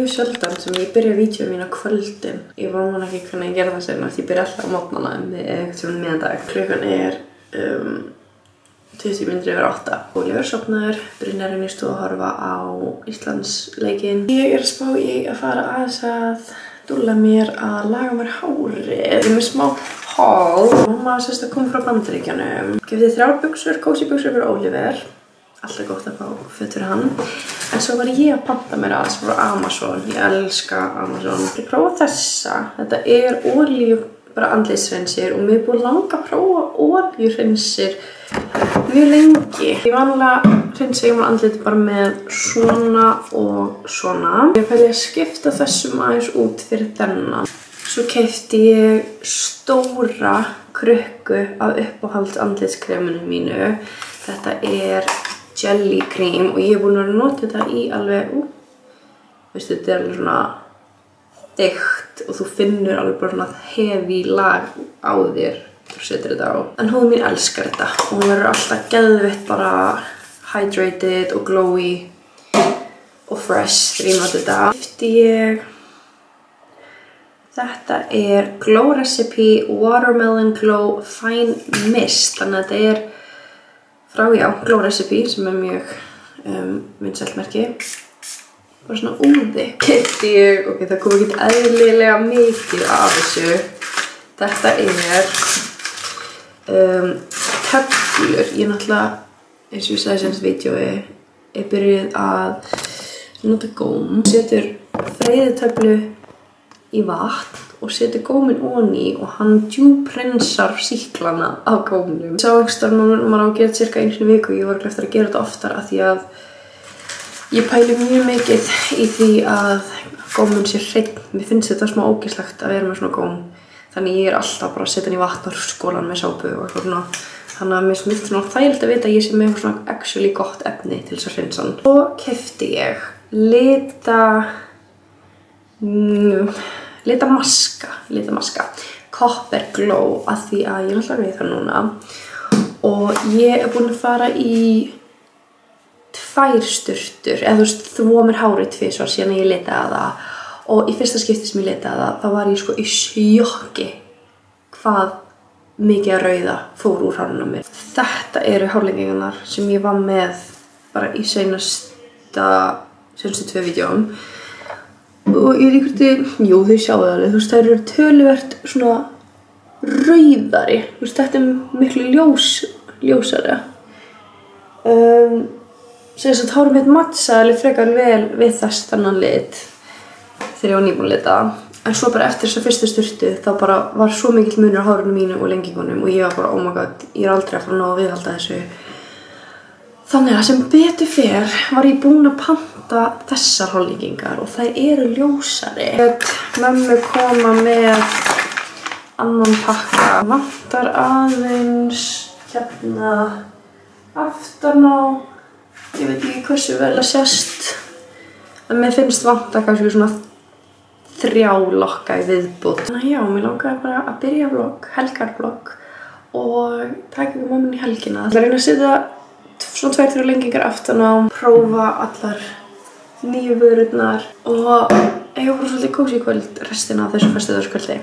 mjög sjaldan sem ég byrja vídeóið mín á kvöldin. Ég vona ekki hvernig ég gera það sem ég byrja alltaf á morgnana eitthvað sem meðandag. Klukkan 20 mínútur yfir 8. Oliver sofnaður, Brynjarinn í stóð að horfa á Íslandsleikinn. Ég að spá í að fara aðeins að dúlla mér að laga mér hárið. Ég með smá haul. Mamma sérst að koma frá Bandaríkjunum. Gefði 3 buxur, cozy buxur fyrir Oliver. Alltaf gott að fá föt fyrir hann. En svo var ég að panta mér aðeins frá Amazon. Ég elska Amazon. Ég prófa þessa. Þetta olíu bara andlitshrensir og mér búið langa að prófa olíuhrensir mjög lengi. Ég vanlega hrensi ég andlit bara með svona og svona. Ég fæli að skipta þessum aðeins út fyrir þennan. Svo keypti ég stóra krukku af uppáhalds andlitskreminu mínu. Þetta jelly cream og ég búin að nota þetta í alveg, veistu, þetta alveg svona þykkt og þú finnur alveg bara svona heavy lag á þér þú setur þetta á. En húðin mín elskar þetta og hún verður alltaf geðveitt bara hydrated og glowy og fresh þegar ég nota þetta. Þetta Glow Recipe Watermelon Glow Fine Mist, þannig að þetta frá, Glow Recipe sem mjög vinsælt merki. Bara svona úði. Keypti ég, það kom ekki eðlilega mikið af þessu. Þetta töflur. Ég náttúrulega, eins og ég sagði semst vídeói, byrjuð að nota góm. Setur freyðitöflu í vatn og setur góminn ofan og hann djúprensar sýklana af gómnum. Ég sá ekstra maður á að gera þetta cirka 1 sinni í viku. Ég var eftir að gera þetta oftar af því að ég pæli mjög mikið í því að góminn sé hreinn. Mér finnst þetta smá ógeðslegt að vera með svona góm. Þannig ég alltaf bara að setja hann í vatn og skóla hann með sápu og eitthvað svona. Þannig að mér finnst svona þægilegt að vita að ég sé með svona actually gott efni til þess að hreinsa hann. Svo keypti ég litamaska Copper Glow af því að ég náttúrulega við það núna og ég búin að fara í 2 sturtur eða þú veist þvó mér hárið 2 svar síðan ég litaði það og í fyrsta skipti sem ég litaði það þá var ég sko í sjokki hvað mikið að rauða fór úr hárinu á mér. Þetta hárlengingarnar sem ég var með bara í senastu 2 vídeóum. Og ég veit ekki jú þau sjáu það alveg, þú veist þær töluvert svona rauðari, þú veist þetta miklu ljósari. Sem sagt hárið mitt matsaði frekar vel við þennan lit þegar ég var nýbúin að lita. En svo bara eftir þessa fyrstu sturtu þá bara var svo mikill munur á hárinu mínu og lengingunum og ég var bara oh my god, ég aldrei að fara að ná að viðhalda þessu. Þannig að sem betur fer var ég búin að panta þessar hárlengingar og þær ljósari. Mömmu koma með annan pakka. Vantar aðeins hérna aftan á, ég veit ekki hversu vel að sést. En mér finnst vanta kannski svona 3 lokka í viðbót. Þannig að mér langaði bara að byrja vlogg, helgarvlogg og taka við mömmunni í helgina. Það reyna að setja svona 2-3 lengingar aftan á, prófa allar nýju vörurnar og eiga bara svolítið kósí kvöld restina af þessu föstudagskvöldi.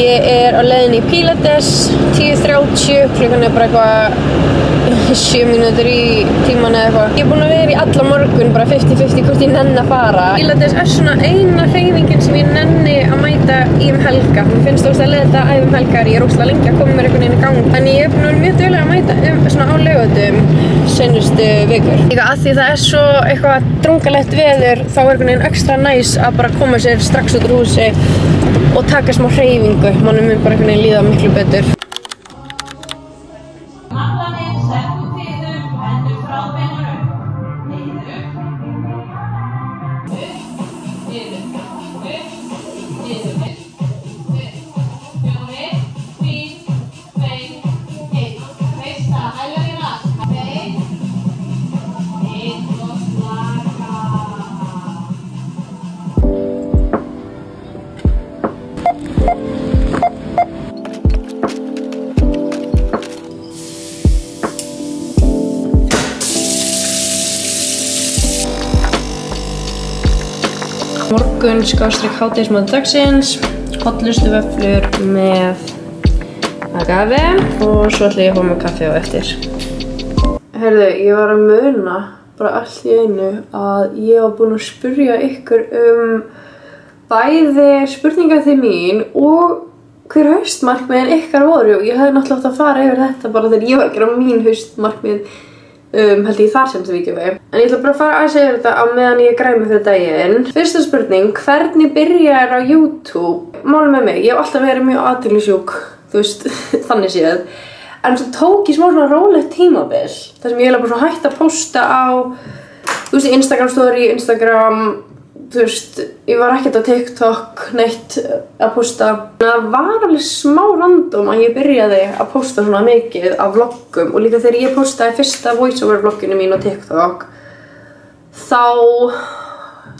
Ég á leiðinni í Pilates, 10:30, klukkan bara eitthvað 7 mínútur í tíman eða eitthvað. Ég búin að vera í alla morgun, bara 50-50 hvort ég nenni að fara. Pilates svona eina hreyfingin sem ég nenni að mæta í helga. Mér finnst ógeðslega leiðilegt að æfa helgar, ég ógeðslega lengi að koma mér einhvern veginn í gang. En ég búin að vera mjög dugleg að mæta svona á laugardögum seinustu vikur. Líka að því það svo eitthvað drungalegt veður, þá einhvern veginn extra næs að bara koma sér strax út úr húsi og taka smá hreyfingu. Manum mun bara einhvern veginn líða miklu betur. Morgun /hádegismatur dagsins, hollustu vöfflur með agave og svo ætla ég að fá mér kaffi á eftir. Heyrðu, ég var að muna bara allt í einu að ég var búin að spyrja ykkur bæði spurningar til mín og hver haustmarkmiðin ykkar voru og ég hefði náttúrulega átt að fara yfir þetta bara þegar ég var að gera mín haustmarkmið held ég þar sem þetta vídeói. En ég ætla bara að fara aðeins yfir þetta á meðan ég græmi fyrir daginn. Fyrsta spurning, hvernig byrjar á YouTube? Málið með mig, ég hef alltaf verið mjög athyglisjúk, þú veist, þannig séð. En svo tók ég smá svona rólegt tímabil, þar sem ég bara svona hætti að posta á, þú veist, Instagram story, Instagram, þú veist, ég var ekkert á TikTok neitt að posta. Það var alveg smá random að ég byrjaði að posta svona mikið af vloggum og líka þegar ég postaði fyrsta voiceover vlogginu mín á TikTok þá,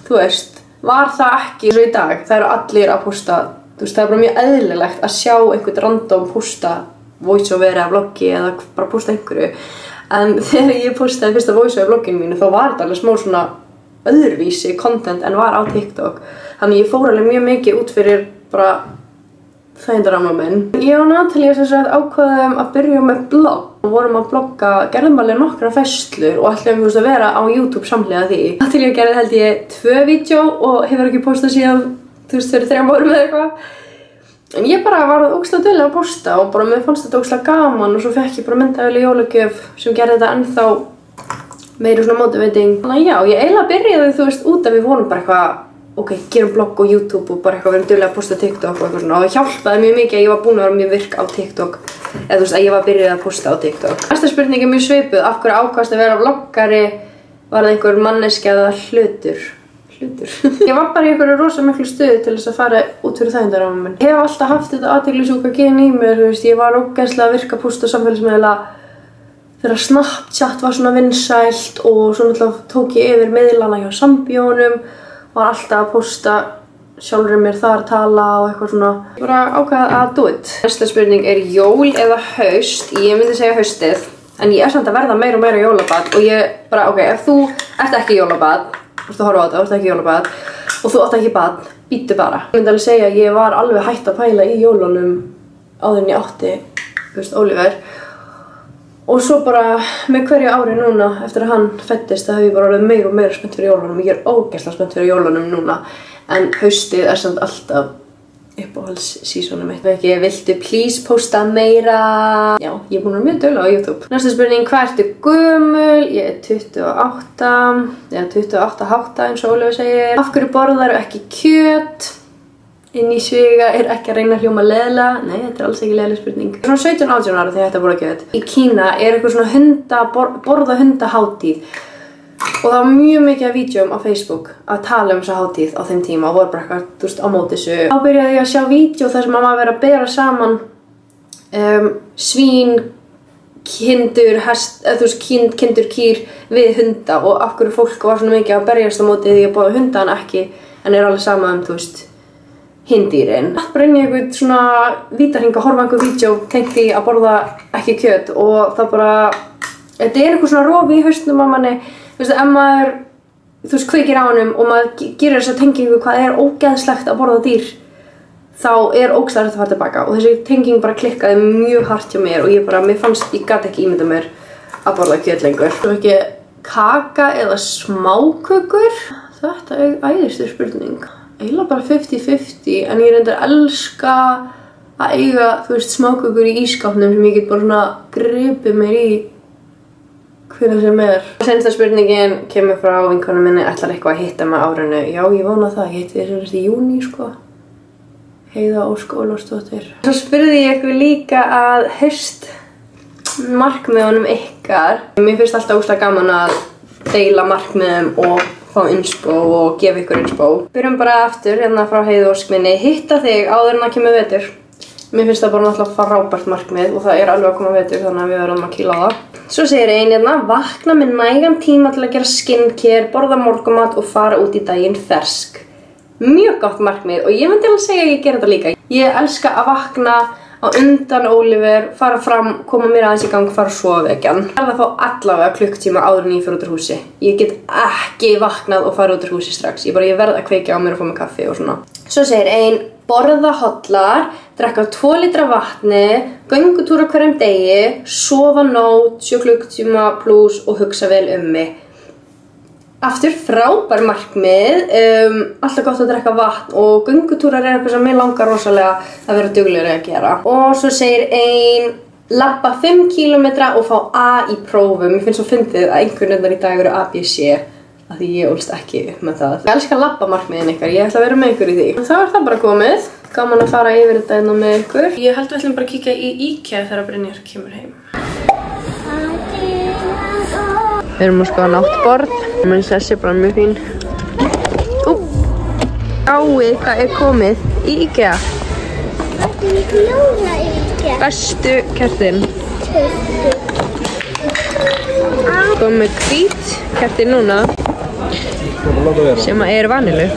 þú veist, var það ekki eins og í dag. Það eru allir að posta, þú veist, það er bara mjög eðlilegt að sjá einhvern random posta voiceover eða vloggi eða bara posta einhverju. En þegar ég postaði fyrsta voiceover vlogginu mínu þá var þetta alveg smá svona öðruvísi content en var á TikTok. Þannig ég fór alveg mjög mikið út fyrir bara þægindaramma minn. Ég og Natalie sem sagt ákváðum að byrja með blogg. Við vorum að blogga, gerðum alveg nokkra festlur og ætlum við að vera á YouTube samhliða því. Natalie gerði held ég 2 vídeó og hefur ekki postað síðan, þú veist, fyrir 3 árum eða eitthvað. En ég bara var ógeðslega dugleg að posta og bara mér fannst þetta ógeðslega gaman og svo fekk ég bara myndavél í jólagjöf sem gerði þetta ennþá meiri svona motivating. Þannig að já, ég eiginlega byrjaði, þú veist, út að við vorum bara eitthvað, ok, gerum blogg og YouTube og bara eitthvað verðum duglega að posta TikTok og eitthvað svona. Og það hjálpaði mjög mikið að ég var búin að vera mjög virk á TikTok. Eða þú veist, að ég var byrjuð að posta á TikTok. Næsta spurning er mjög svipuð. Af hverju ákvaðstu að vera vloggari? Var það einhver manneskja eða hlutur? Ég var bara í einhverju rosa miklu stuði til þess að fara út fyrir þægindaramma minn. Ég hef alltaf haft þetta athyglisjúka gen í mér, þú veist, ég var ógeðslega virk að posta á samfélagsmiðla þegar Snapchat var svona vinsælt og svo náttúrulega tók ég yfir miðlana hjá sambíónum, var alltaf að posta sjálfur mér þar tala og eitthvað svona. Ég bara ákvað að do it. Næsta spurning er jól eða haust? Ég myndi segja haustið, en ég er samt að verða meira og meira jólabad og ég bara, ok, ef þú ert ekki jólabad, þú ert að horfa á þetta, þú ert ekki jólabad og þú átt ekki bad, býttu bara. Ég myndi alveg segja að ég var alveg hætt að pæla í jólunum áður en ég átti, þú veist, Oliver. Og svo bara með hverju ári núna, eftir að hann fæddist, það hef ég bara orðið meira og meira spennt fyrir jólunum. Ég er ógeðslega spennt fyrir jólunum núna, en haustið er samt alltaf uppáhaldssísonum mitt. Viltu please posta meira? Já, ég er búin að vera mjög dugleg á YouTube. Næsta spurning, hvað ertu gömul? Ég er 28, eða 28,8 eins og Ólafur segir. Af hverju borðarðu ekki kjöt? Inn í sviga er ekki að reyna að hljóma leiðilega. Nei, þetta er alls ekki leiðileg spurning. Svona 17-18 ára þegar þetta borða kjöt. Í Kína er eitthvað svona borða hundahátíð. Og það var mjög mikið af vídeóm á Facebook að tala þessa hátíð á þeim tíma og voru bara eitthvað, þú veist, á móti þessu. Þá byrjaði ég að sjá vídeó þar sem maður var að bera saman svín, kindur, hest, eða þú veist, kindur, kýr við hunda og af hverju fólk var svona mikið að berjast á móti því að borða hunda en ekki, en er alveg sama þú veist, hindýrin. Það bara inn í eitthvað svona vítarhing að horfa einhver vídeó tengt því að borða ekki kjöt og það bara, þetta er eitthvað svona rofi í hausnum á manni. Þú veist, ef maður, þú veist, kveikir á honum og maður gerir þessa tengingu hvað er ógeðslegt að borða dýr, þá er ógeðslega hægt að fara tilbaka og þessi tenging bara klikkaði mjög hart hjá mér og ég bara, mér fannst, ég gat ekki ímynda mér að borða kjöt lengur. Svo ekki kaka eða smákökur? Þetta er æðisleg spurning. Eiginlega bara 50-50, en ég reyndar elska að eiga, þú veist, smákökur í ísskápnum sem ég get bara svona gripið mér í hvernig sem er. Seinsta spurningin kemur frá vinkonu minni, ætlar eitthvað að hitta með árinu. Já, ég vona það, ég hitti þér í júní, sko. Heiða Ósk Ólafsdóttir. Svo spurði ég ykkur líka að haustmarkmiðunum ykkar. Mér finnst alltaf ógeðslega gaman að deila markmiðum og fá inspo og gefa ykkur inspo. Byrjum bara aftur hérna frá Heiðu Ósk minni. Hitta þig áður en að kemur vetur. Mér finnst það bara náttúrulega frábært markmið og það er alveg að koma vetur þannig að við verðum að kýla á það. Svo segir ein hérna, vakna með nægan tíma til að gera skincare, borða morgunmat og fara út í daginn fersk. Mjög gott markmið og ég myndi alveg segja að ég gera þetta líka. Ég elska að vakna á undan Oliver, fara fram, koma mér aðeins í gang, fara að sofa vekjan. Það er að fá allavega klukktíma áður en ég fer út úr húsi. Ég get ekki vaknað og fara út úr húsi strax. Ég verð að kveikja á mér og fá mér kaffi og svona. Svo segir ein, borða hollar, drekka 2 lítra vatni, göngutúra hverjum degi, sofa nóg, 7 klukktíma pluss og hugsa vel mig. Aftur frábær markmið, alltaf gott að drekka vatn og göngutúrar eitthvað sem mig langar rosalega að vera duglegri að gera. Og svo segir ein, labba 5 kilometra og fá A í prófum. Ég finn svo fyndið að einhvern í dag eru A, B, C, af því ég ólst ekki upp með það. Ég elska labba markmiðin ykkar, ég ætla að vera með ykkur í því. En þá það bara komið, gaman að fara yfir þetta hérna með ykkur. Ég held við ætlum bara að kíkja í IKEA þegar Brynjar kemur heim. Við erum að skoða náttborð. Menn þessi bara mjög fín. Ái, hvað er komið í IKEA? Bestu kertin. Komið hvít kertin núna sem er vanilu.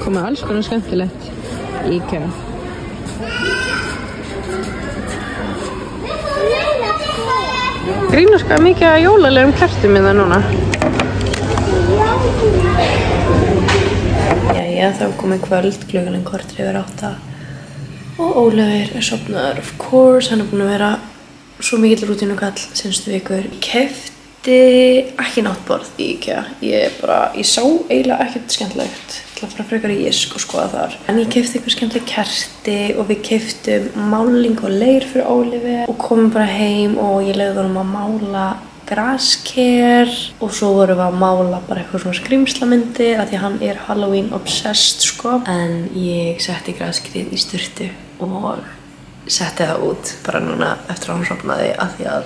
Komið alls konar skemmtilegt í IKEA. Grínast hvað mikið að jólalegum kertum í það núna. Jæja, þá komið kvöld, klukkan korter yfir 8 og Ólafur er sofnaður, of course. Hann er búinn að vera svo mikill rútínukall seinustu vikur. Keypti ekki náttborð í IKEA. Ég sá eiginlega ekkert skemmtilegt. Ég ætla að fara frekar í Jysk og skoða þar. En ég keypti eitthvað skemmtileg kerti og við keyptum máling og leir fyrir Oliver og komum bara heim og ég leyfði honum að mála grasker og svo vorum við að mála bara eitthvað svona skrimslamyndir af því að hann er Halloween obsessed sko. En ég setti graskerið í sturtu og setti það út bara núna eftir að hann sofnaði af því að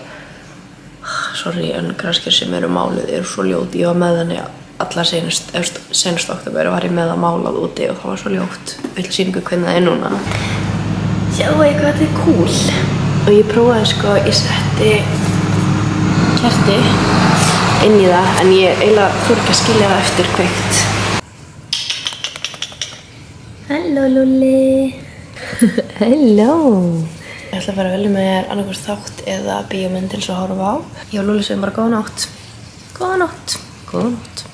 sorry, en grasker sem eru máluð eru svo ljót. Ég var með henni allar senust október var ég með að málað úti og það var svo ljótt. Vill sýningu hvernig það er núna. Sjáu eitthvað, þetta er cool. Og ég prófaði sko, ég setti kerti inn í það en ég eiginlega fór ekki að skilja það eftir kveikt. Halló Lúli. Halló. Ég ætla að fara að velja með þér annarkvort þátt eða bíómynd til þess að horfa á. Ég og Lúli segjum bara góða nótt. Góða nótt. Góða nótt.